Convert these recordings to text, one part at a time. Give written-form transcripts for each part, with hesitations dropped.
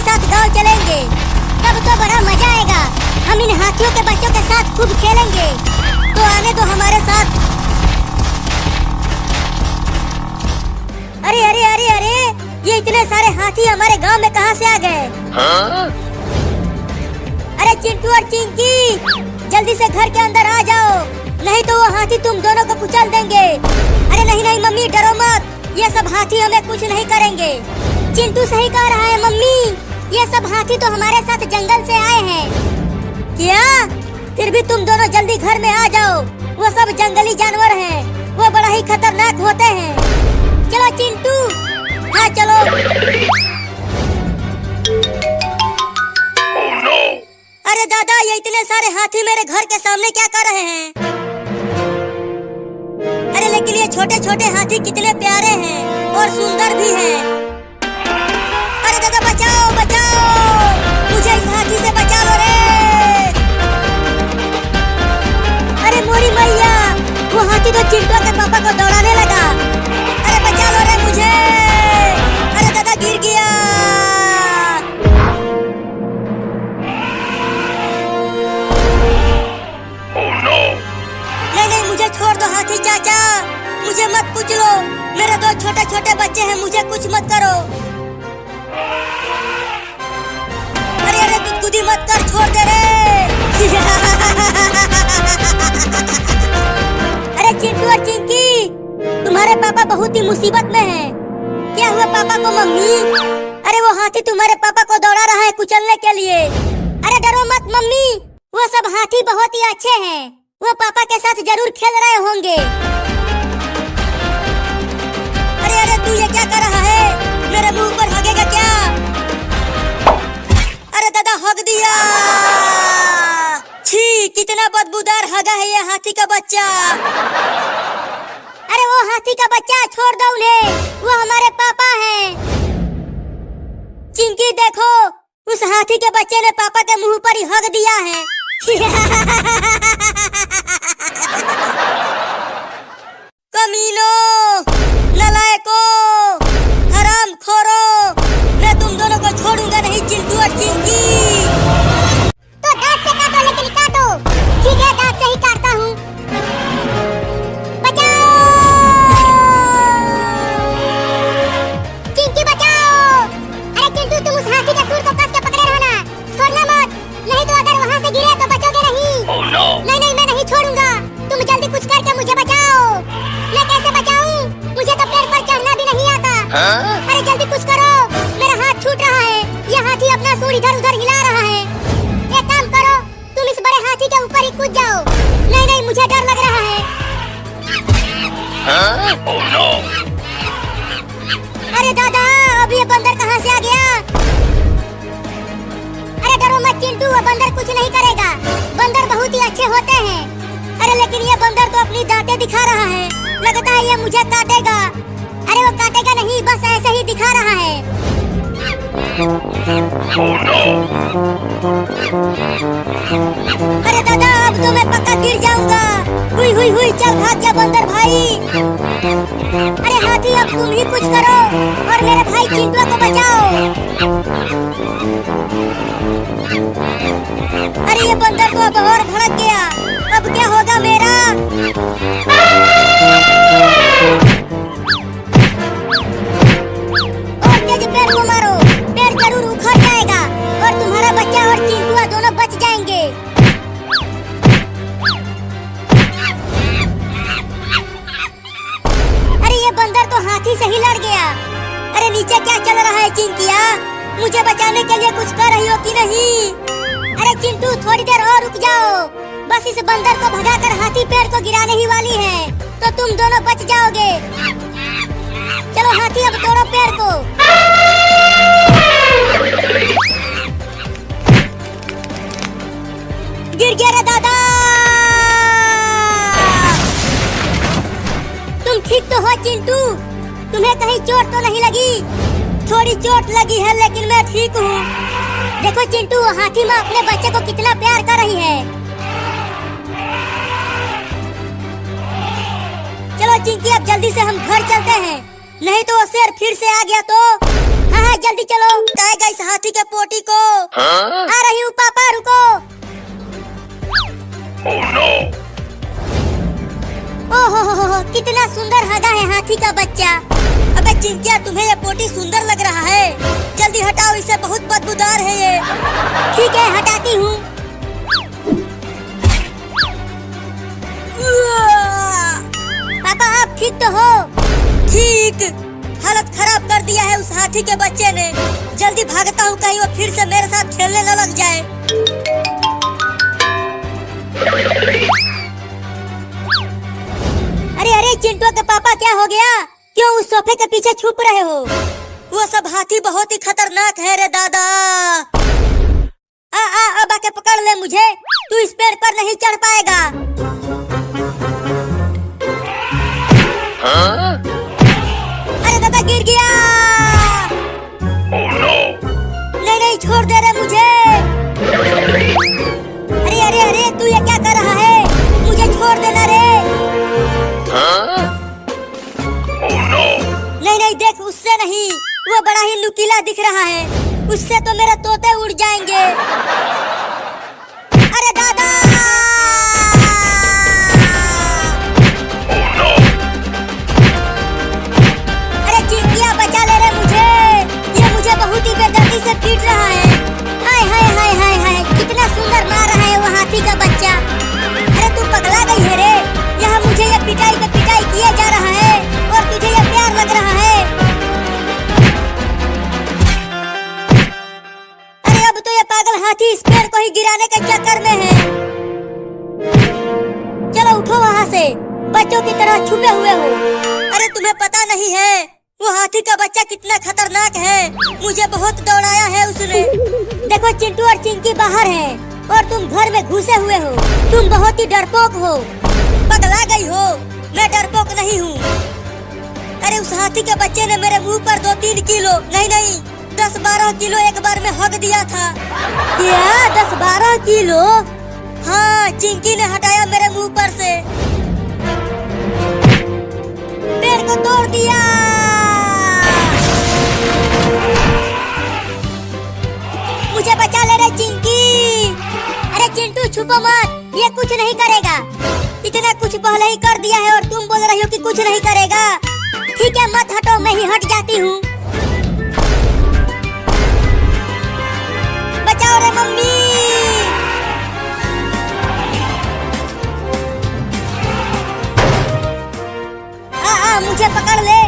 साथ गांव चलेंगे, तब तो बड़ा मजा आएगा। हम इन हाथियों के बच्चों के साथ खूब खेलेंगे। तो आने दो हमारे साथ। अरे अरे अरे अरे, ये इतने सारे हाथी हमारे गांव में कहां से आ गए? अरे चिंटू और चिंकी, जल्दी से घर के अंदर आ जाओ, नहीं तो वो हाथी तुम दोनों को कुचल देंगे। अरे नहीं नहीं मम्मी, डरो मत, ये सब हाथी हमें कुछ नहीं करेंगे। चिंटू सही कह रहा है मम्मी, ये सब हाथी तो हमारे साथ जंगल से आए हैं। क्या? फिर भी तुम दोनों जल्दी घर में आ जाओ, वो सब जंगली जानवर हैं, वो बड़ा ही खतरनाक होते हैं। चलो चिंटू, हाँ चलो। Oh, no! अरे दादा, ये इतने सारे हाथी मेरे घर के सामने क्या कर रहे हैं? अरे लेकिन ये छोटे छोटे हाथी कितने प्यारे हैं और सुंदर भी हैं। अरे दादा बचाओ बचाओ, मुझे इस हाथी से बचा लो रे। अरे मोरी मैया, वो हाथी तो चिंटू के पापा को दौड़ाने लगा। अरे बचा लो रे मुझे। अरे दादा गिर गया। Oh, no! नहीं नहीं, मुझे छोड़ दो हाथी चाचा, मुझे मत कुचलो। मेरे दो छोटे छोटे बच्चे हैं, मुझे कुछ मत करो। अरे अरे गुदगुदी मत कर, छोड़ दे रे। अरे चिंटू और चिंकी, तुम्हारे पापा बहुत ही मुसीबत में हैं। क्या हुआ पापा को मम्मी? अरे वो हाथी तुम्हारे पापा को दौड़ा रहा है कुचलने के लिए। अरे डरो मत मम्मी, वो सब हाथी बहुत ही अच्छे हैं, वो पापा के साथ जरूर खेल रहे होंगे। अरे अरे तू ये क्या कर रहा है? मेरे मुंह पर हगेगा क्या? अरे दादा हग दिया। छी, कितना बदबूदार हगा है ये हाथी का बच्चा। अरे वो हाथी का बच्चा, छोड़ दो उन्हें, वो हमारे पापा हैं। चिंकी देखो, उस हाथी के बच्चे ने पापा के मुंह पर ही हग दिया है। कमीनों, नालायकों, हरामखोरों, मैं तुम दोनों को छोड़ूंगा नहीं चिंटू और चिंकी। तो दांत से काटो, लेकिन काटो। ठीक है, दांत से ही काटता हूँ। बचाओ चिंकी, बचाओ। अरे चिंटू, तुम उस हाथी के सूंड को कस के पकड़े रहो ना, छोड़ना मत, नहीं तो अगर वहाँ से गिरे तो बचोगे नहीं। Oh, no! नहीं नहीं, मैं नहीं छोड़ूंगा, तुम जल्दी कुछ करके मुझे बचाओ। मैं कैसे बचाऊं? मुझे तो पेड़ पर चढ़ना भी नहीं आता। अरे जल्दी कुछ करो, मेरा हाथ छूट रहा है, ये हाथी अपना सूंड इधर उधर हिला रहा है। एक काम करो, तुम इस बड़े हाथी के ऊपर ही कूद जाओ। नहीं नहीं, मुझे डर लग रहा है। Oh, no! अरे दादा, अब ये बंदर कहाँ से आ गया? अरे डरो मत चिंटू, वो बंदर कुछ नहीं करेगा, बंदर बहुत ही अच्छे होते हैं। अरे लेकिन ये बंदर तो अपनी दांतें दिखा रहा है, लगता है ये मुझे काटेगा। अरे वो काटेगा नहीं, बस ऐसे ही दिखा रहा है। Oh, no! अरे दादा, अब तो मैं पक्का गिर जाऊंगा। हुई हुई हुई, चल भाग जा बंदर भाई। अरे हाथी, अब तुम ही कुछ करो और मेरे भाई चिंटू को बचाओ। अरे ये बंदर तो अब और भड़क गया, अब क्या होगा मेरा? और तेज पेड़ को मारो, पेड़ जरूर उखड़ जाएगा और तुम्हारा बच्चा और चिंटू दोनों बच जाएंगे। अरे ये बंदर तो हाथी से ही लड़ गया। अरे नीचे क्या चल रहा है चिंकिया? मुझे बचाने के लिए कुछ कर रही हो कि नहीं? अरे चिंटू, थोड़ी देर और रुक जाओ, बस इस बंदर को भगाकर हाथी पेड़ को गिराने ही वाली है, तो तुम दोनों बच जाओगे। चलो हाथी, अब तोड़ो पेड़ को। गिर गया रे दादा। तुम ठीक तो हो चिंटू? तुम्हें कहीं चोट तो नहीं लगी? थोड़ी चोट लगी है, लेकिन मैं ठीक हूँ। देखो चिंटू, हाथी माँ अपने बच्चे को कितना प्यार कर रही है। चलो चिंकी, अब जल्दी से हम घर चलते हैं, नहीं तो वो शेर फिर से आ गया तो हाँ हाँ जल्दी चलो। टाइगर इस हाथी के पोटी को। Huh? आ रही हूँ पापा, रुको। Oh no! ओहो कितना सुंदर हगा है हाथी का बच्चा। अबे चिंकिया, तुम्हें ये पोटी सुंदर लग रहा है? जल्दी हटाओ इसे, बहुत बदबूदार है ये। ठीक है, हटाती हूँ। पापा आप ठीक तो हो? ठीक। हालत खराब कर दिया है उस हाथी के बच्चे ने। जल्दी भागता हूँ, कहीं वो फिर से मेरे साथ खेलने न लग जाए। अरे अरे चिंटू के पापा, क्या हो गया? क्यों उस सोफे के पीछे छुप रहे हो? वो सब हाथी बहुत ही खतरनाक है रे दादा। अब आके पकड़ ले मुझे, तू इस पेड़ पर नहीं चढ़ पाएगा। Huh? अरे दादा गिर गया। Oh no! नहीं नहीं छोड़ दे रे मुझे। अरे अरे अरे तू ये क्या कर रहा है? मुझे छोड़ देना रे। Huh? Oh no! नहीं नहीं देख, उससे नहीं, वो बड़ा ही नुकीला दिख रहा है। उससे तो मेरे तोते उड़ जाएंगे। अरे दादा! Oh no! अरे चिंकिया बचा ले रे मुझे, ये मुझे बहुत ही बेदर्दी से पीट रहा है। हाय हाय हाय हाय हाय, कितना सुंदर मार रहा है वो हाथी का बच्चा। अरे तू पगला गई है रे? यहाँ मुझे ये पिटाई पे पिटाई किया जा रहा है और तुझे ये प्यार लग रहा है। अरे अब तो ये पागल हाथी इस पेड़ को ही गिराने के चक्कर में है। चलो उठो वहाँ से, बच्चों की तरह छुपे हुए हो। अरे तुम्हें पता नहीं है वो हाथी का बच्चा कितना खतरनाक है। मुझे बहुत दौड़ाया है उसने। देखो चिंटू और चिंकी बाहर हैं और तुम घर में घुसे हुए हो। तुम बहुत ही डरपोक हो। पगला गई हो? मैं डरपोक नहीं हूँ। अरे उस हाथी के बच्चे ने मेरे मुंह पर 2-3 किलो नहीं 10-12 किलो एक बार में हक दिया था। क्या 10-12 किलो? हाँ, चिंकी ने हटाया मेरे मुंह पर से। पेड़ को तोड़ दिया। मुझे बचा ले रे चिंकी। अरे चिंटू छुपो मत, ये कुछ नहीं करेगा। इतना कुछ पहले ही कर दिया है और तुम बोल रही हो कि कुछ नहीं करेगा। ठीक है मत हटो, मैं ही हट जाती हूँ। बचाओ रे मम्मी। मुझे पकड़ ले।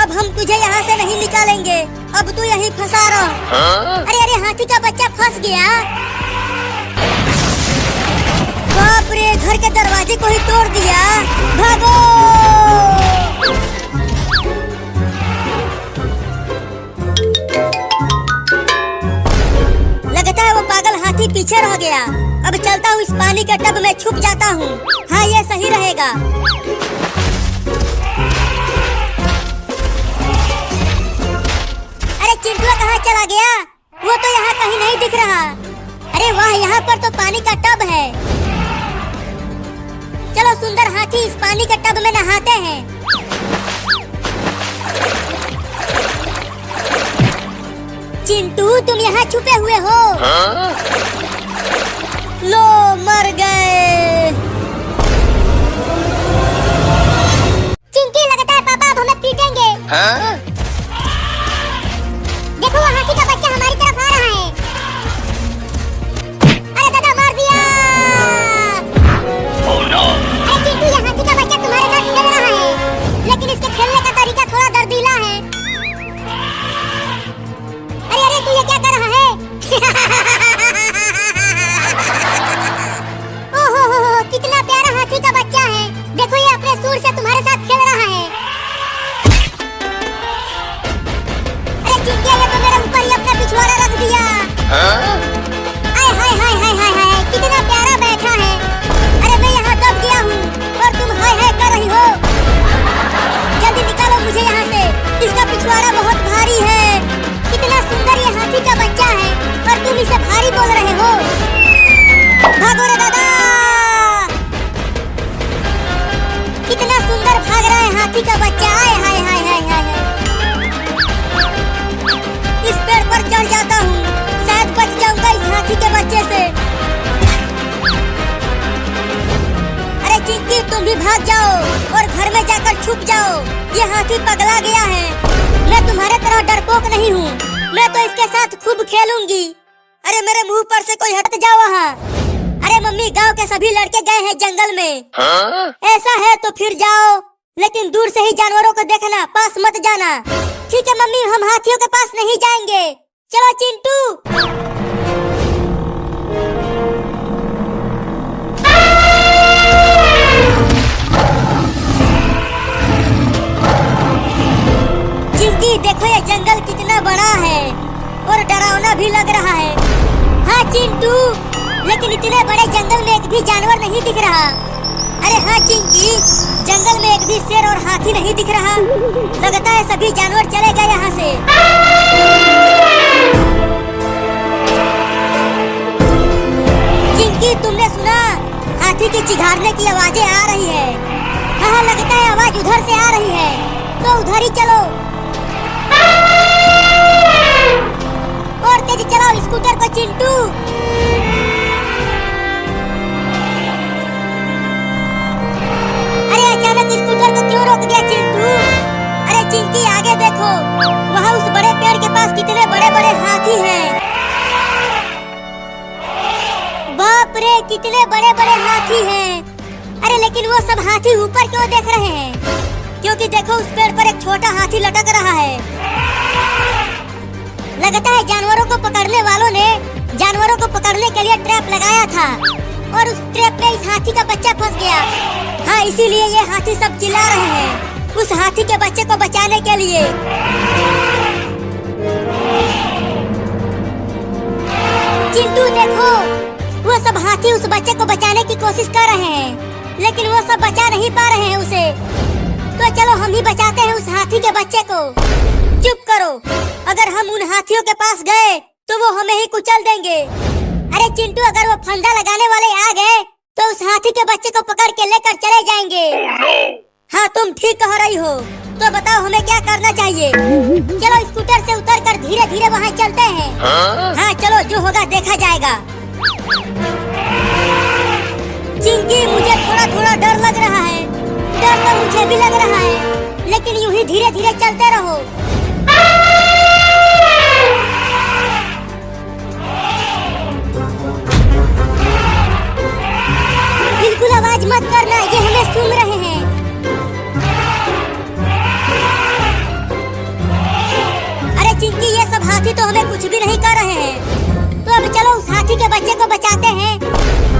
अब हम तुझे यहाँ से नहीं निकालेंगे, अब तू यहीं फंसा रहा। Huh? अरे अरे हाथी का बच्चा फंस गया। बाप रे, घर के दरवाजे को ही तोड़ दिया। भागो। लगता है वो पागल हाथी पीछे रह गया। अब चलता हूँ, इस पानी के टब में छुप जाता हूँ। हाँ ये सही रहेगा। अरे चिंटू कहाँ चला गया? वो तो यहाँ कहीं नहीं दिख रहा। अरे वाह, यहाँ पर तो पानी का टब है। चलो सुंदर हाथी, इस पानी के टब में नहाते हैं। चिंटू तुम यहाँ छुपे हुए हो? Huh? लो मर गए। चिंकी लगता है पापा अब हमें पीटेंगे। Huh? देखो वो हाथी का बच्चा हमारी तरफ आ रहा है। अरे दादा मार दिया। Oh no! अरे चिंटू, ये हाथी का बच्चा तुम्हारे साथ खेल रहा है, लेकिन इसके खेलने का तरीका थोड़ा दर्दीला है। अरे अरे तू ये क्या कर रहा है? सभी भाग जाओ और घर में जाकर छुप जाओ। ये हाथी पगला गया है। मैं तुम्हारे तरह डरपोक नहीं हूँ। मैं तो इसके साथ खूब खेलूंगी। अरे मेरे मुंह पर से कोई हट जाओ वहाँ। अरे मम्मी, गांव के सभी लड़के गए हैं जंगल में। ऐसा है तो फिर जाओ, लेकिन दूर से ही जानवरों को देखना, पास मत जाना। ठीक है मम्मी, हम हाथियों के पास नहीं जाएंगे। चलो चिंटू। चिंकी, देखो ये जंगल कितना बड़ा है और डरावना भी लग रहा है। हाँ चिंटू, लेकिन इतने बड़े जंगल में एक भी जानवर नहीं दिख रहा। अरे हाँ चिंकी, जंगल में एक भी शेर और हाथी नहीं दिख रहा। लगता है सभी जानवर चले गए यहाँ से। चिंकी, तुमने सुना? हाथी की चिघाड़ने की आवाजें आ रही है। हाँ, लगता है आवाज उधर से आ रही है, तो उधर ही चलो। और तेज चलाओ स्कूटर को चिंटू। अरे अचानक स्कूटर को क्यों रोक दिया चिंटू? अरे चिंकी, आगे देखो, वहाँ उस बड़े पेड़ के पास कितने बड़े बड़े हाथी हैं। बाप रे, कितने बड़े बड़े हाथी हैं। अरे लेकिन वो सब हाथी ऊपर क्यों देख रहे हैं? क्योंकि देखो उस पेड़ पर एक छोटा हाथी लटक रहा है। लगता है जानवरों को पकड़ने वालों ने जानवरों को पकड़ने के लिए ट्रैप लगाया था और उस ट्रैप में इस हाथी का बच्चा फंस गया। हाँ, इसीलिए ये हाथी सब चिल्ला रहे हैं उस हाथी के बच्चे को बचाने के लिए। चिंटू देखो, वो सब हाथी उस बच्चे को बचाने की कोशिश कर रहे हैं, लेकिन वो सब बचा नहीं पा रहे हैं उसे। तो चलो हम ही बचाते हैं उस हाथी के बच्चे को। चुप करो, अगर हम उन हाथियों के पास गए तो वो हमें ही कुचल देंगे। अरे चिंटू, अगर वो फंदा लगाने वाले आ गए तो उस हाथी के बच्चे को पकड़ के लेकर चले जाएंगे। हाँ, तुम ठीक कह रही हो। तो बताओ हमें क्या करना चाहिए? चलो स्कूटर से उतरकर धीरे धीरे वहाँ चलते हैं। हाँ चलो, जो होगा देखा जाएगा। चिंकी, मुझे थोड़ा थोड़ा डर लग रहा है। डर तो मुझे भी लग रहा है, लेकिन यूं ही धीरे धीरे चलते रहो। बिल्कुल आवाज मत करना, ये हमें सुन रहे हैं। अरे चिंकी, ये सब हाथी तो हमें कुछ भी नहीं कर रहे हैं। तो अब चलो उस हाथी के बच्चे को बचाते हैं।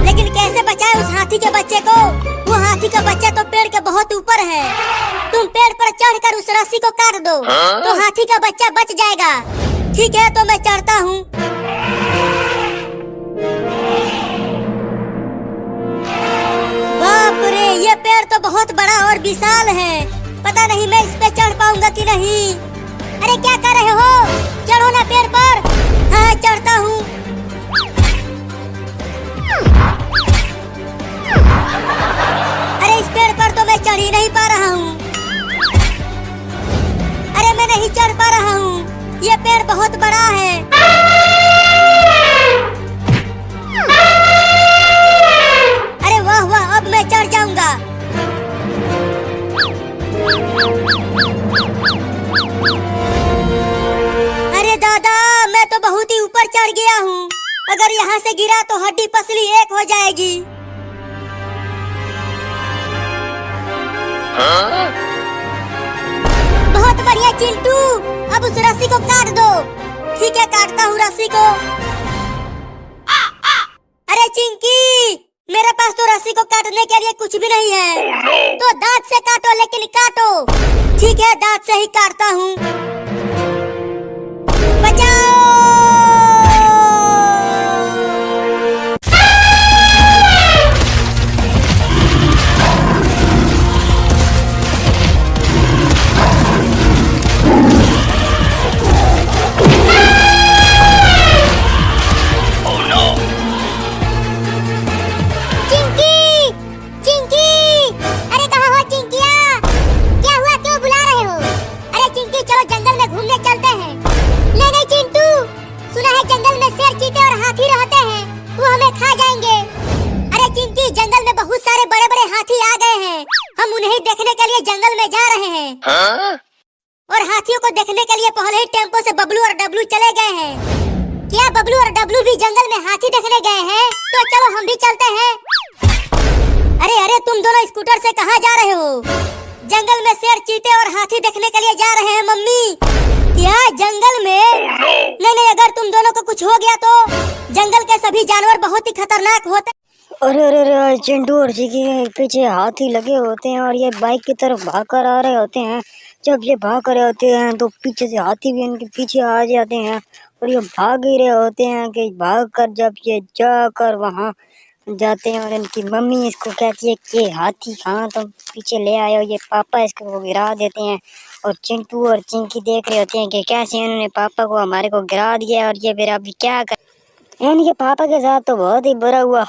लेकिन कैसे बचाए उस हाथी के बच्चे को? वो हाथी का बच्चा तो पेड़ के बहुत ऊपर है। तुम पेड़ पर चढ़कर उस रस्सी को काट दो तो हाथी का बच्चा बच जाएगा। ठीक है, तो मैं चढ़ता हूँ। बाप रे, ये पेड़ तो बहुत बड़ा और विशाल है। पता नहीं मैं इस पे चढ़ पाऊंगा कि नहीं। अरे क्या कर रहे हो? चढ़ो ना पेड़ पर। हाँ, चढ़ता हूँ। अरे इस पेड़ पर तो मैं चढ़ ही नहीं पा रहा हूँ। अरे मैं नहीं चढ़ पा रहा हूँ, ये पेड़ बहुत बड़ा है। अरे वाह वाह, अब मैं चढ़ जाऊंगा। अरे दादा, मैं तो बहुत ही ऊपर चढ़ गया हूँ। अगर यहाँ से गिरा तो हड्डी पसली एक हो जाएगी। बहुत बढ़िया चिंटू, अब उस रस्सी को काट दो। ठीक है, काटता हूँ रस्सी को। अरे चिंकी, मेरे पास तो रस्सी को काटने के लिए कुछ भी नहीं है। तो दांत से काटो, लेकिन काटो। ठीक है, दांत से ही काटता हूँ। बचाओ! चलो जंगल में घूमने चलते बड़े बड़े हाथी आ गए हैं। हम उन्हें देखने के लिए जंगल में जा रहे हैं। Huh? और हाथियों को देखने के लिए पहले ही टेम्पो से बबलू और डब्लू चले गए हैं। क्या बबलू और डब्लू भी जंगल में हाथी देखने गए हैं? तो चलो हम भी चलते हैं। अरे अरे तुम दोनों स्कूटर से कहाँ जा रहे हो? जंगल में शेर, चीते और हाथी देखने के लिए जा रहे हैं मम्मी। क्या जंगल में? Oh no! नहीं, अगर तुम दोनों को कुछ हो गया तो जंगल के सभी जानवर बहुत ही खतरनाक होते। अरे अरे अरे चिंटू और चिकी के पीछे हाथी लगे होते हैं और ये बाइक की तरफ भाग कर आ रहे होते हैं। जब ये भाग कर होते हैं तो पीछे से हाथी भी इनके पीछे आ जाते हैं और ये भाग ही रहे होते हैं कि भाग कर जब ये जाकर वहाँ जाते हैं और इनकी मम्मी इसको कहती है कि हाथी कहाँ तुम पीछे ले आए हो। ये पापा इसको गिरा देते हैं और चिंटू और चिंकी देख रहे होते हैं कि कैसे इन्होंने पापा को हमारे को गिरा दिया और ये फिर अभी क्या कर। इनके पापा के साथ तो बहुत ही बुरा हुआ।